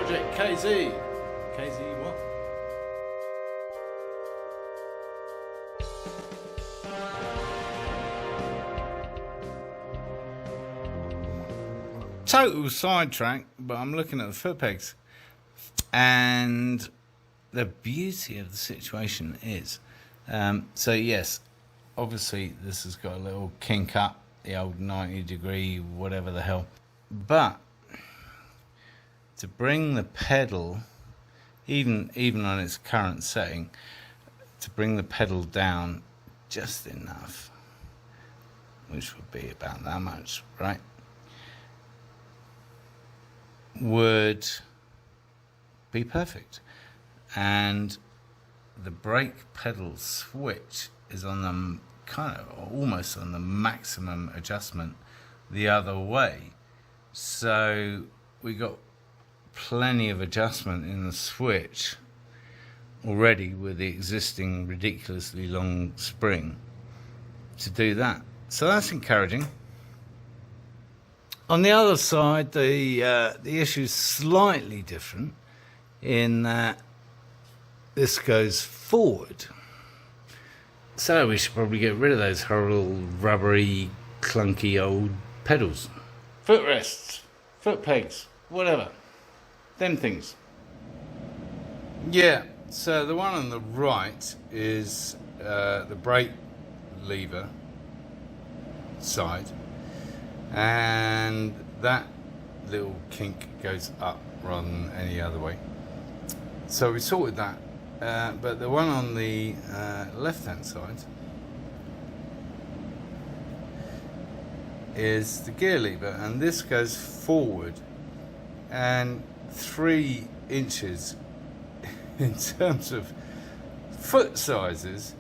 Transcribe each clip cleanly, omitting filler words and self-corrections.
Project KZ. KZ what? Total sidetrack, but I'm looking at the foot pegs. And the beauty of the situation is, so yes, obviously this has got a little kink up, the old 90-degree, whatever the hell. But to bring the pedal, even on its current setting, to bring the pedal down just enough, which would be about that much, right, would be perfect. And the brake pedal switch is on the kind of almost on the maximum adjustment the other way, so we got plenty of adjustment in the switch already with the existing ridiculously long spring to do that, so that's encouraging. On the other side, the issue is slightly different in that this goes forward. So we should probably get rid of those horrible, rubbery, clunky old pedals. Footrests, foot pegs, whatever. Them things. Yeah, so the one on the right is the brake lever side. And that little kink goes up rather than any other way. So we sorted that. But the one on the left-hand side is the gear lever, and this goes forward, and 3 inches in terms of foot sizes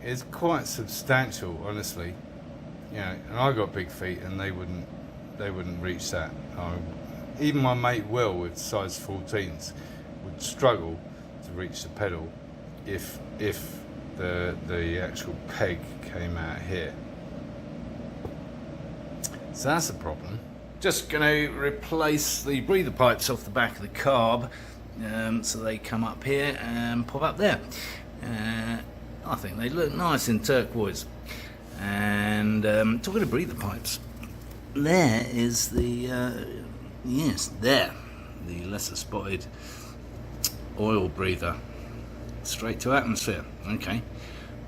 is quite substantial, honestly. You know, and I got big feet, and they wouldn't reach that. Even my mate Will with size 14s would struggle to reach the pedal if the actual peg came out here. So that's a problem. Just going to replace the breather pipes off the back of the carb, so they come up here and pop up there. I think they look nice in turquoise. And talking of breather pipes, there is the yes, there, the lesser spotted oil breather, straight to atmosphere. Okay,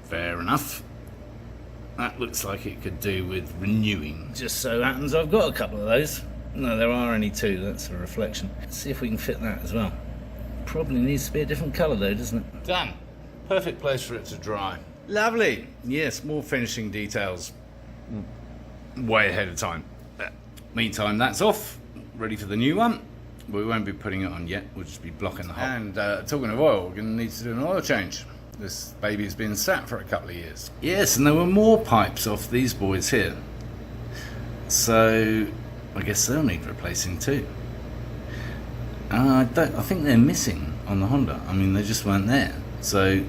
fair enough. That looks like it could do with renewing. Just so happens I've got a couple of those. No, there are only 2. That's a reflection. Let's see if we can fit that as well. Probably needs to be a different colour though, doesn't it? Done. Perfect place for it to dry. Lovely. Yes, more finishing details way ahead of time. Meantime, that's off, ready for the new one. We won't be putting it on yet, we'll just be blocking the hole. And talking of oil, we're going to need to do an oil change. This baby's been sat for a couple of years. Yes, and there were more pipes off these boys here. So I guess they'll need replacing too. I think they're missing on the Honda. I mean, they just weren't there. So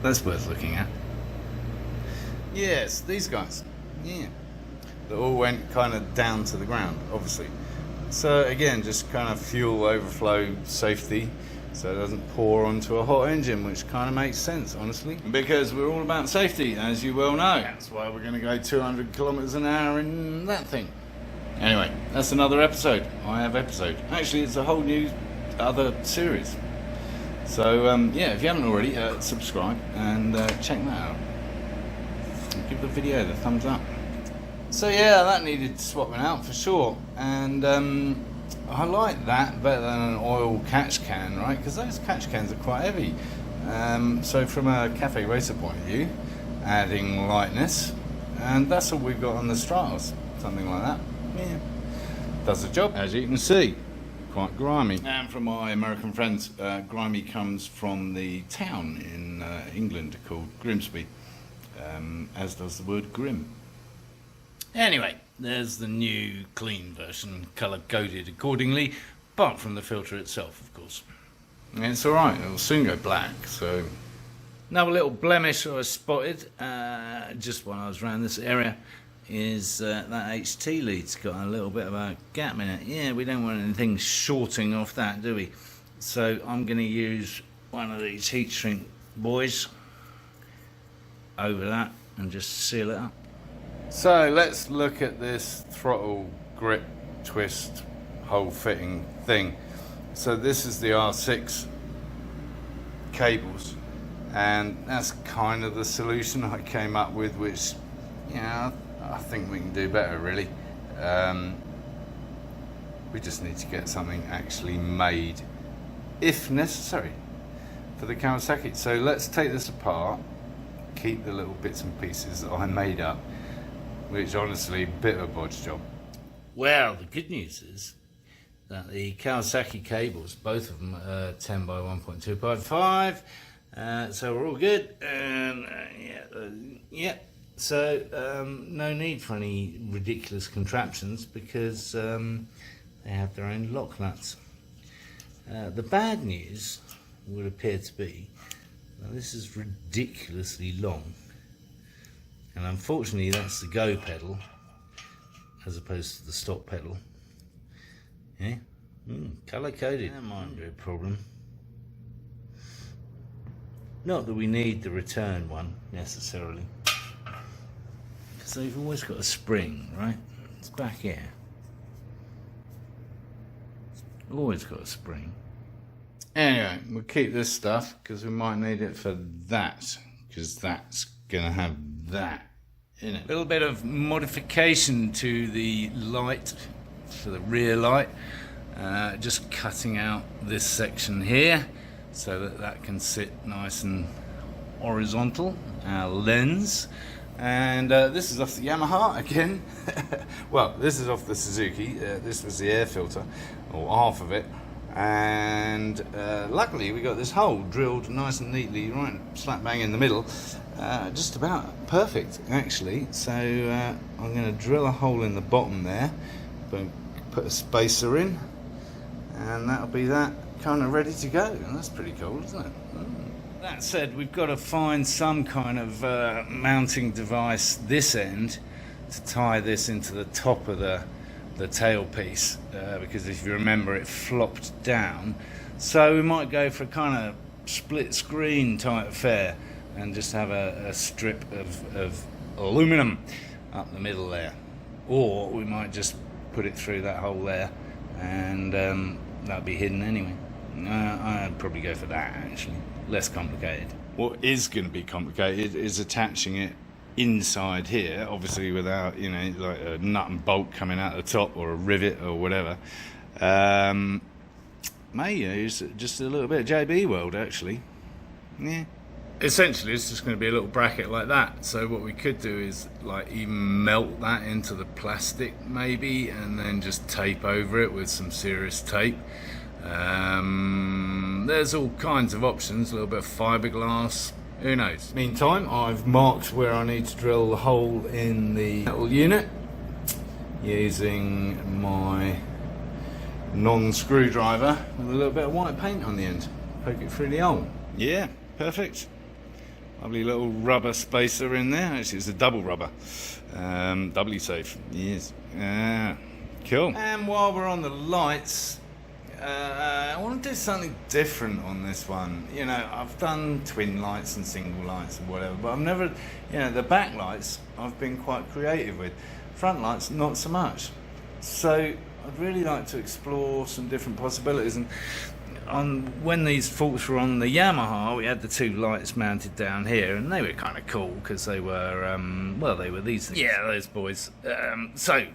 that's worth looking at. Yes, these guys. Yeah. They all went kind of down to the ground, obviously. So again, just kind of fuel overflow safety, so it doesn't pour onto a hot engine, which kind of makes sense, honestly. Because we're all about safety, as you well know. That's why we're going to go 200 kilometers an hour in that thing. Anyway, that's another episode. I have episode. Actually, it's a whole new other series. So yeah, if you haven't already, subscribe and check that out. And give the video the thumbs up. So yeah, that needed swapping out for sure, and I like that better than an oil catch can, right? Because those catch cans are quite heavy. So from a cafe racer point of view, adding lightness, and that's all we've got on the Stratos, something like that. Yeah, does the job, as you can see. Quite grimy. And from my American friends, grimy comes from the town in England called Grimsby, as does the word grim. Anyway, there's the new clean version, colour coded accordingly, apart from the filter itself, of course. And it's alright, it'll soon go black, so... Another little blemish I spotted just when I was around this area is that HT lead's got a little bit of a gap in it. Yeah, we don't want anything shorting off that, do we? So I'm going to use one of these heat shrink boys over that and just seal it up. So let's look at this throttle grip twist hole fitting thing. So this is the R6 cables, and that's kind of the solution I came up with, which, you know, I think we can do better really. We just need to get something actually made, if necessary, for the Kawasaki. So let's take this apart, keep the little bits and pieces that I made up, which honestly, a bit of a bodge job. Well, the good news is that the Kawasaki cables, both of them are 10 by 1.2.5, so we're all good. And yeah. So no need for any ridiculous contraptions because they have their own lock nuts. The bad news would appear to be that this is ridiculously long, and unfortunately that's the go pedal as opposed to the stop pedal. Yeah, colour coded. That might be a problem. Not that we need the return one necessarily, because they've always got a spring, right? It's back here. Always got a spring. Anyway, we'll keep this stuff because we might need it for that, because that's gonna have that in it. A little bit of modification to the light for the rear light, just cutting out this section here so that that can sit nice and horizontal, our lens. And this is off the Yamaha again. Well, this is off the Suzuki. This was the air filter, or half of it. And luckily we got this hole drilled nice and neatly, right slap bang in the middle. Just about perfect actually. So I'm going to drill a hole in the bottom there, put a spacer in, and that'll be that kind of ready to go. And that's pretty cool, isn't it? That said, we've got to find some kind of mounting device this end to tie this into the top of the tailpiece, because if you remember it flopped down. So we might go for a kind of split screen type affair and just have a strip of aluminum up the middle there, or we might just put it through that hole there and that'll be hidden anyway. I'd probably go for that actually, less complicated. What is going to be complicated is attaching it inside here, obviously without, you know, like a nut and bolt coming out the top or a rivet or whatever. May use just a little bit of JB Weld actually. Yeah. Essentially it's just going to be a little bracket like that. So what we could do is like even melt that into the plastic maybe, and then just tape over it with some serious tape. There's all kinds of options, a little bit of fiberglass, who knows. Meantime, I've marked where I need to drill the hole in the metal unit using my non-screwdriver with a little bit of white paint on the end. Poke it through the hole. Yeah, perfect. Lovely little rubber spacer in there. Actually, it's a double rubber. Doubly safe. Yes. Cool. And while we're on the lights, I want to do something different on this one. You know, I've done twin lights and single lights and whatever, but I've never, you know, the back lights I've been quite creative with. Front lights, not so much. So I'd really like to explore some different possibilities. And when these forks were on the Yamaha, we had the two lights mounted down here, and they were kind of cool because they were, well, they were these things. Yeah, those boys. So, you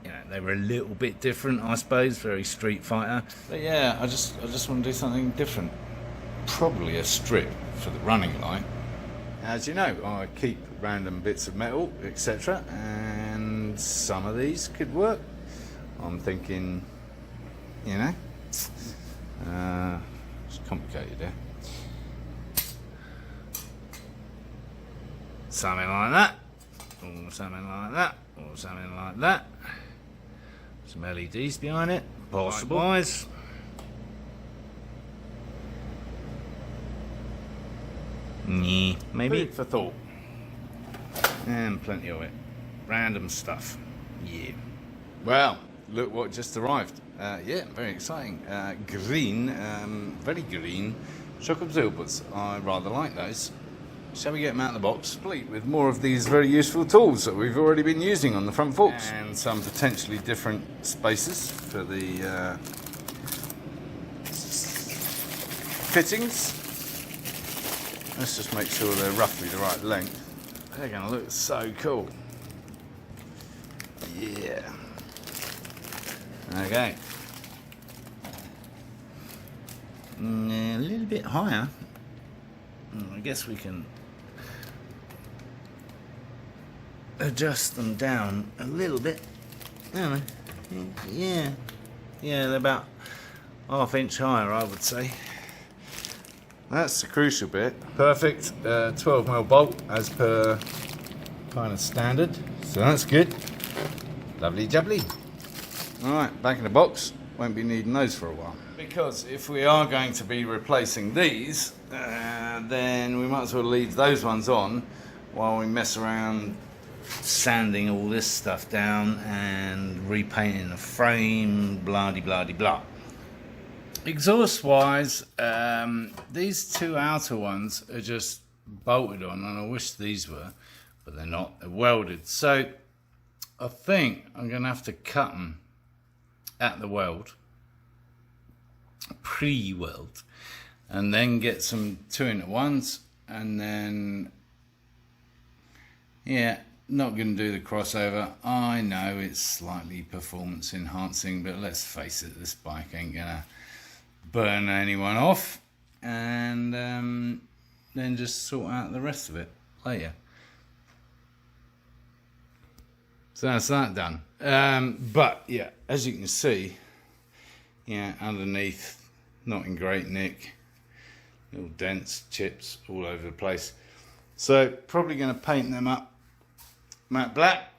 know, they were a little bit different, I suppose, very Street Fighter. But yeah, I just want to do something different. Probably a strip for the running light. As you know, I keep random bits of metal, etc., and some of these could work. I'm thinking, you know, it's complicated there. Something like that, or something like that, or something like that. Some LEDs behind it, possible. Likewise. Maybe. Food for thought. And plenty of it. random stuff. Yeah. Well, look what just arrived. Yeah, very exciting. Green, very green shock absorbers. I rather like those. Shall we get them out of the box, complete with more of these very useful tools that we've already been using on the front forks, and some potentially different spaces for the fittings. Let's just make sure they're roughly the right length. They're going to look so cool. Yeah. Okay. A little bit higher. I guess we can adjust them down a little bit. Yeah, they're about ½ inch higher, I would say. That's the crucial bit. Perfect 12mm bolt as per kind of standard, so that's good. Lovely jubbly. Alright, back in the box. Won't be needing those for a while. Because if we are going to be replacing these, then we might as well leave those ones on while we mess around sanding all this stuff down and repainting the frame, blah-de-blah-de-blah. Exhaust wise, these two outer ones are just bolted on, and I wish these were, but they're not, they're welded. So I think I'm going to have to cut them at the weld, pre-weld, and then get some 2-in-1s, and then, yeah, not going to do the crossover. I know it's slightly performance enhancing, but let's face it, this bike ain't going to burn anyone off, and then just sort out the rest of it later. So that's that done. But yeah, as you can see, yeah, underneath, not in great nick, little dents, chips all over the place. So probably going to paint them up matte black.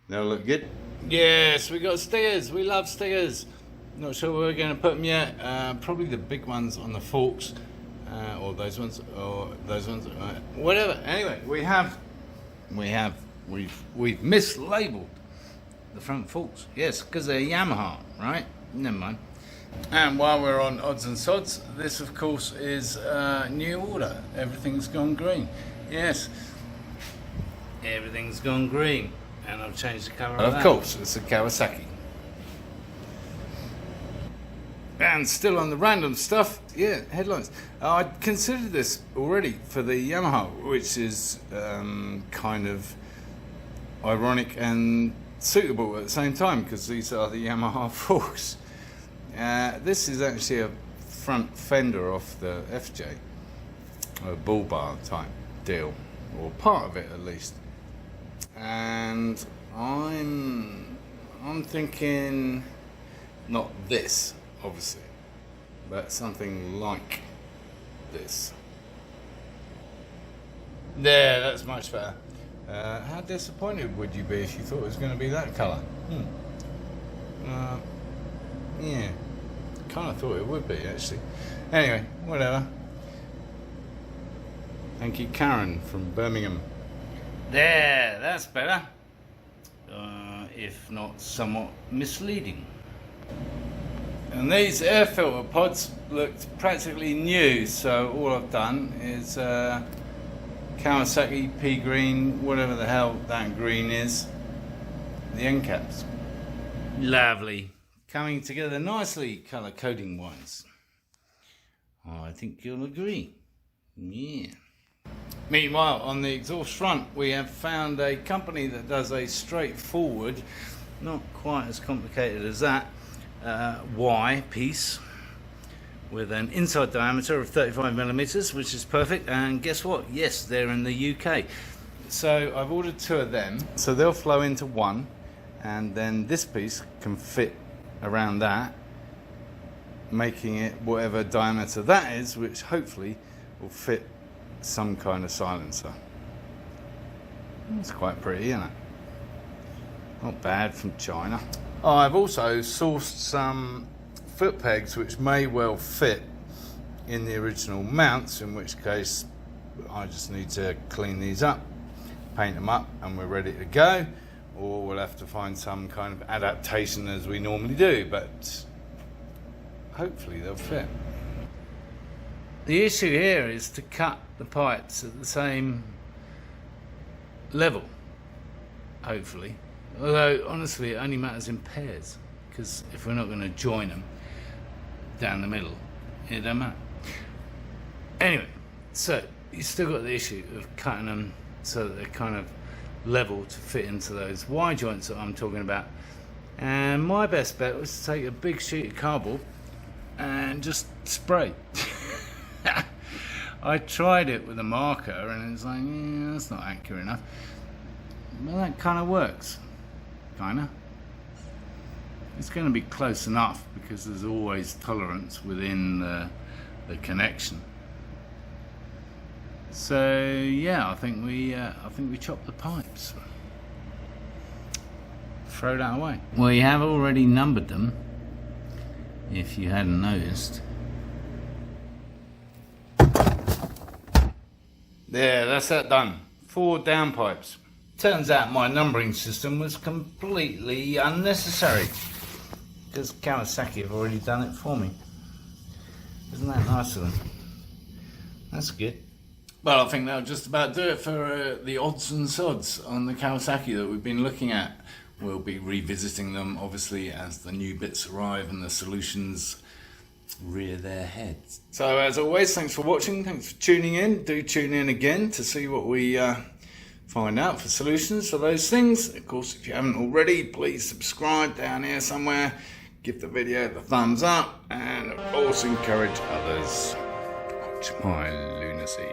They'll look good. Yes, we got stickers. We love stickers. Not sure where we're going to put them yet. Probably the big ones on the forks, or those ones, whatever. Anyway, we've mislabeled the front forks. Yes, because they're Yamaha, right? Never mind. And while we're on odds and sods, this of course is new order. Everything's gone green. Yes, everything's gone green, and I've changed the colour. Of course, it's a Kawasaki. And still on the random stuff, yeah, headlines. I considered this already for the Yamaha, which is kind of ironic and suitable at the same time, because these are the Yamaha forks. This is actually a front fender off the FJ, a bull bar type deal, or part of it at least. And I'm thinking not this, obviously, but something like this. There, that's much better. How disappointed would you be if you thought it was going to be that colour? Yeah, kind of thought it would be actually. Anyway, whatever. Thank you, Karen from Birmingham. There, that's better. If not somewhat misleading. And these air filter pods looked practically new, so all I've done is Kawasaki pea green, whatever the hell that green is, the end caps. Lovely. Coming together nicely, colour coding wise. I think you'll agree. Yeah. Meanwhile, on the exhaust front, we have found a company that does a straightforward, not quite as complicated as that, Y piece with an inside diameter of 35mm, which is perfect. And guess what? Yes, they're in the UK. So I've ordered 2 of them, so they'll flow into one, and then this piece can fit around that, making it whatever diameter that is, which hopefully will fit some kind of silencer. It's quite pretty, isn't it? Not bad from China. I've also sourced some foot pegs which may well fit in the original mounts, in which case I just need to clean these up, paint them up and we're ready to go, or we'll have to find some kind of adaptation as we normally do, but hopefully they'll fit. The issue here is to cut the pipes at the same level, hopefully. Although, honestly, it only matters in pairs, because if we're not going to join them down the middle, it don't matter. Anyway, so you've still got the issue of cutting them so that they're kind of level to fit into those Y joints that I'm talking about. And my best bet was to take a big sheet of cardboard and just spray. I tried it with a marker and it's like, yeah, that's not accurate enough. Well, that kind of works. Kinda. It's going to be close enough because there's always tolerance within the connection. So yeah, I think we chop the pipes. Throw that away. We have already numbered them, if you hadn't noticed. There, that's that done. 4 downpipes. Turns out my numbering system was completely unnecessary because Kawasaki have already done it for me. Isn't that nice of them? That's good. Well, I think that'll just about do it for the odds and sods on the Kawasaki that we've been looking at. We'll be revisiting them, obviously, as the new bits arrive and the solutions rear their heads. So, as always, thanks for watching. Thanks for tuning in. Do tune in again to see what we find out for solutions for those things. Of course, if you haven't already, please subscribe down here somewhere. Give the video the thumbs up. And, of course, encourage others. Watch my lunacy.